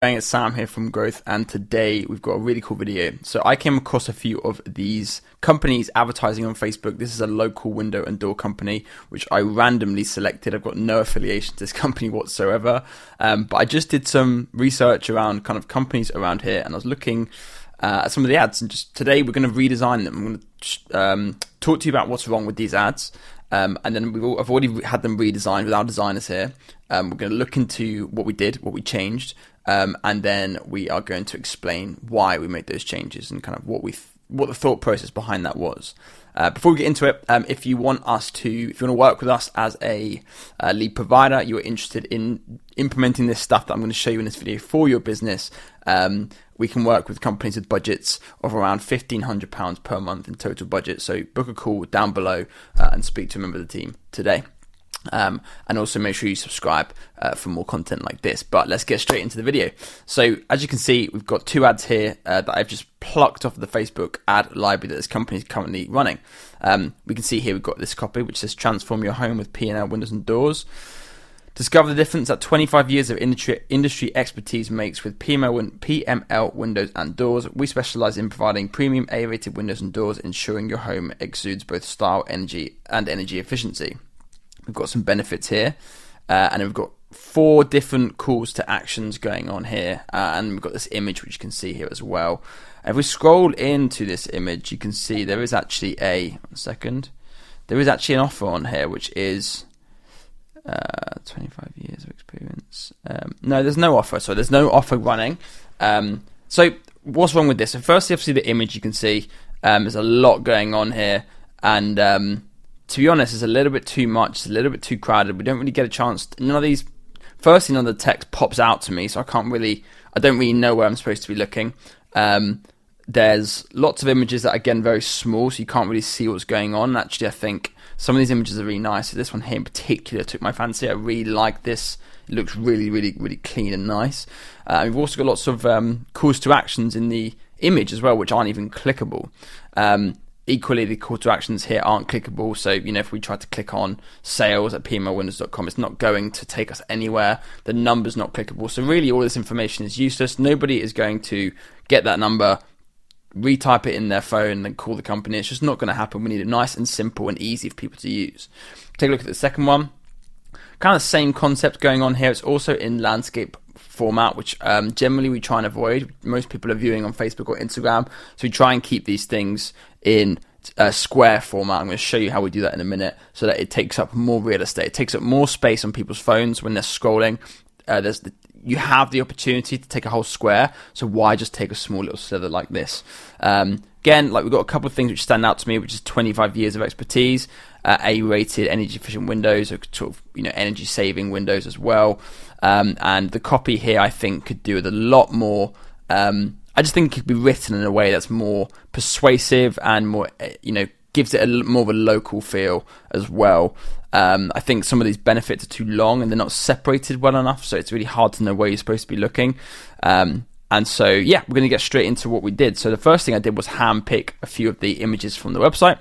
It's Sam here from Growth, and today we've got a really cool video. So I came across a few of these companies advertising on Facebook. This is a local window and door company, which I randomly selected. I've got no affiliation to this company whatsoever, but I just did some research around kind of companies around here, and I was looking at some of the ads. And just today we're going to redesign them. I'm going to talk to you about what's wrong with these ads. And then I've already had them redesigned with our designers here. We're going to look into what we did, what we changed, and then we are going to explain why we made those changes and kind of what the thought process behind that was. Before we get into it, if you want to work with us as a lead provider, you're interested in implementing this stuff that I'm going to show you in this video for your business, we can work with companies with budgets of around £1,500 per month in total budget. So book a call down below and speak to a member of the team today. And also make sure you subscribe for more content like this. But let's get straight into the video. So as you can see, we've got two ads here that I've just plucked off of the Facebook ad library that this company is currently running. We can see here we've got this copy which says transform your home with P&L windows and doors. Discover the difference that 25 years of industry expertise makes with PML windows and doors. We specialize in providing premium A-rated windows and doors, ensuring your home exudes both style, energy, and energy efficiency. We've got some benefits here, and we've got 4 different calls to actions going on here, and we've got this image which you can see here as well. And if we scroll into this image, you can see there is actually an offer on here which is 25 years of experience. No, there's no offer. So there's no offer running. So what's wrong with this? So firstly, obviously the image you can see, there's a lot going on here, and to be honest, it's a little bit too much. It's a little bit too crowded. We don't really get a chance. None of the text pops out to me, so I don't really know where I'm supposed to be looking. There's lots of images that are, again, very small, so you can't really see what's going on. Actually, I think some of these images are really nice. So this one here in particular took my fancy. I really like this. It looks really, really, really clean and nice. We've also got lots of calls to actions in the image as well, which aren't even clickable. Equally, the call to actions here aren't clickable. So, if we try to click on sales at pmlwindows.com, it's not going to take us anywhere. The number's not clickable. So really, all this information is useless. Nobody is going to get that number, retype it in their phone, and then call the company. It's just not going to happen. We need it nice and simple and easy for people to use. Take a look at the second one. Kind of the same concept going on here. It's also in landscape format, which generally we try and avoid. Most people are viewing on Facebook or Instagram, so we try and keep these things in square format. I'm going to show you how we do that in a minute, so that it takes up more real estate. It takes up more space on people's phones when they're scrolling. You have the opportunity to take a whole square, so why just take a small little slither like this? Again, we've got a couple of things which stand out to me, which is 25 years of expertise, A-rated energy efficient windows, so sort of energy saving windows as well, and the copy here I think could do with a lot more. I just think it could be written in a way that's more persuasive and more, gives it more of a local feel as well. I think some of these benefits are too long and they're not separated well enough, so it's really hard to know where you're supposed to be looking. And so, yeah, we're going to get straight into what we did. So the first thing I did was handpick a few of the images from the website.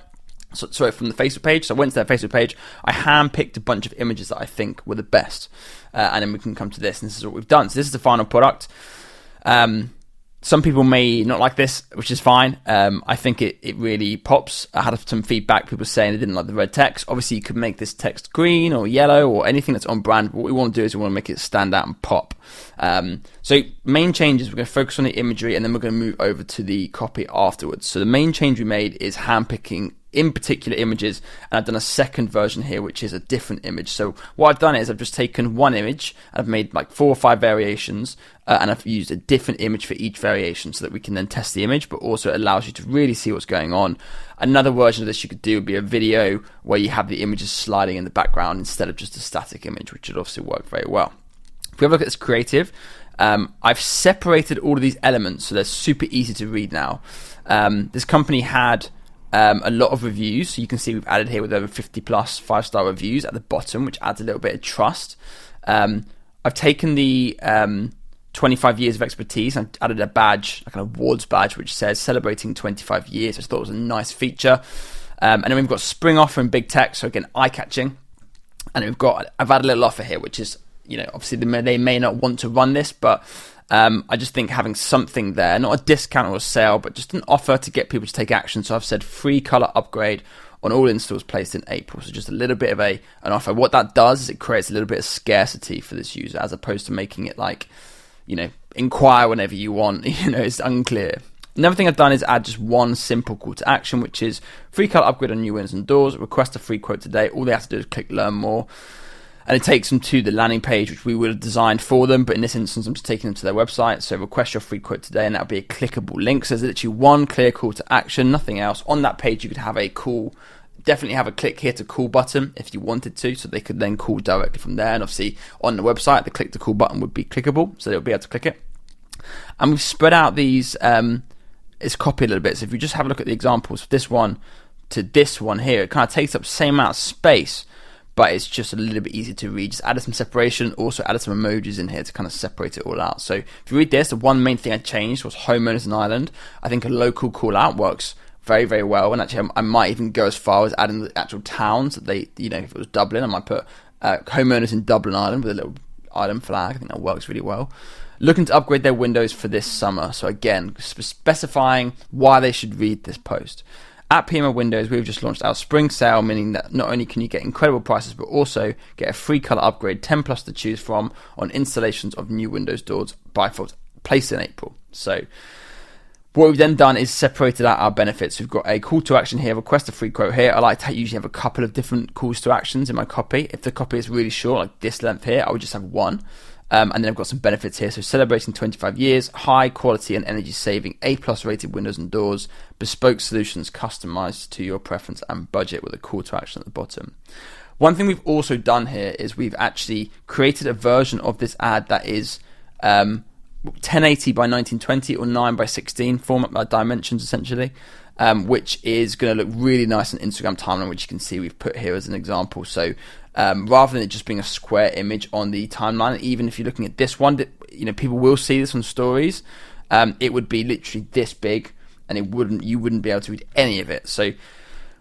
From the Facebook page. So I went to their Facebook page. I handpicked a bunch of images that I think were the best. And then we can come to this, and this is what we've done. So this is the final product. Some people may not like this, which is fine. I think it really pops. I had some feedback, people saying they didn't like the red text. Obviously, you could make this text green or yellow or anything that's on brand. But what we want to do is we want to make it stand out and pop. So main changes, we're going to focus on the imagery, and then we're going to move over to the copy afterwards. So the main change we made is handpicking in particular images, and I've done a second version here which is a different image. So what I've done is I've just taken one image, I've made 4 or 5 variations, and I've used a different image for each variation so that we can then test the image, but also it allows you to really see what's going on. Another version of this you could do would be a video where you have the images sliding in the background instead of just a static image, which would obviously work very well. If we have a look at this creative, I've separated all of these elements so they're super easy to read now. This company had a lot of reviews, so you can see we've added here with over 50 plus 5-star reviews at the bottom, which adds a little bit of trust. I've taken the 25 years of expertise and added a badge, like an awards badge, which says celebrating 25 years. I just thought it was a nice feature. And then we've got spring offer in big text, so again, eye-catching. And I've added a little offer here, which is, obviously they may not want to run this, but I just think having something there, not a discount or a sale, but just an offer to get people to take action. So I've said free color upgrade on all installs placed in April. So just a little bit of an offer. What that does is it creates a little bit of scarcity for this user, as opposed to making it like, inquire whenever you want. It's unclear. Another thing I've done is add just one simple call to action, which is free color upgrade on new windows and doors. Request a free quote today. All they have to do is click learn more. And it takes them to the landing page, which we would have designed for them. But in this instance, I'm just taking them to their website. So request your free quote today, and that'll be a clickable link. So there's literally one clear call to action, nothing else. On that page, you could have a call, definitely have a click here to call button if you wanted to. So they could then call directly from there. And obviously on the website, the click to call button would be clickable. So they'll be able to click it. And we've spread out these, it's copied a little bit. So if you just have a look at the examples of this one to this one here, it kind of takes up the same amount of space, but it's just a little bit easier to read. Just added some separation, also added some emojis in here to kind of separate it all out. So if you read this, the one main thing I changed was homeowners in Ireland. I think a local call out works very, very well. And actually, I might even go as far as adding the actual towns that they, if it was Dublin, I might put homeowners in Dublin, Ireland with a little Ireland flag. I think that works really well. Looking to upgrade their windows for this summer. So again, specifying why they should read this post. At PMO Windows, we've just launched our spring sale, meaning that not only can you get incredible prices, but also get a free color upgrade, 10 plus to choose from on installations of new Windows doors by default placed in April. So what we've then done is separated out our benefits. We've got a call to action here, request a free quote here. I like to usually have a couple of different calls to actions in my copy. If the copy is really short, like this length here, I would just have one. And then I've got some benefits here. So celebrating 25 years, high quality and energy saving, A+ rated windows and doors, bespoke solutions customized to your preference and budget, with a call to action at the bottom. One thing we've also done here is we've actually created a version of this ad that is 1080 by 1920 or 9 by 16 format dimensions essentially, which is going to look really nice on Instagram timeline, which you can see we've put here as an example. So rather than it just being a square image on the timeline, even if you're looking at this one, people will see this on stories. It would be literally this big, and you wouldn't be able to read any of it. So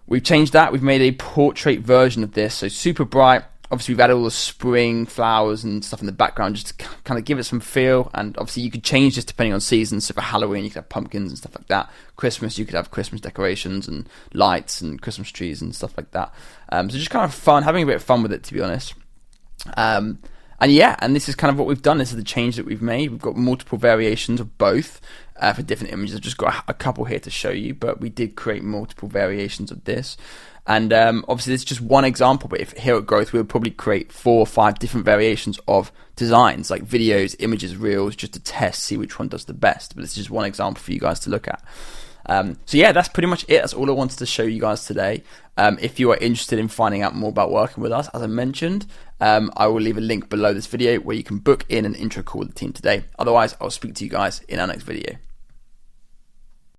we've changed that. We've made a portrait version of this, so super bright. Obviously, we've added all the spring flowers and stuff in the background just to kind of give it some feel. And obviously, you could change this depending on seasons. So for Halloween, you could have pumpkins and stuff like that. Christmas, you could have Christmas decorations and lights and Christmas trees and stuff like that. So just kind of fun, having a bit of fun with it, to be honest. And this is kind of what we've done. This is the change that we've made. We've got multiple variations of both for different images. I've just got a couple here to show you, but we did create multiple variations of this. And obviously, this is just one example, but if here at Growth, we would probably create 4 or 5 different variations of designs, like videos, images, reels, just to test, see which one does the best. But this is just one example for you guys to look at. That's pretty much it. That's all I wanted to show you guys today. If you are interested in finding out more about working with us, as I mentioned, I will leave a link below this video where you can book in an intro call with the team today. Otherwise, I'll speak to you guys in our next video.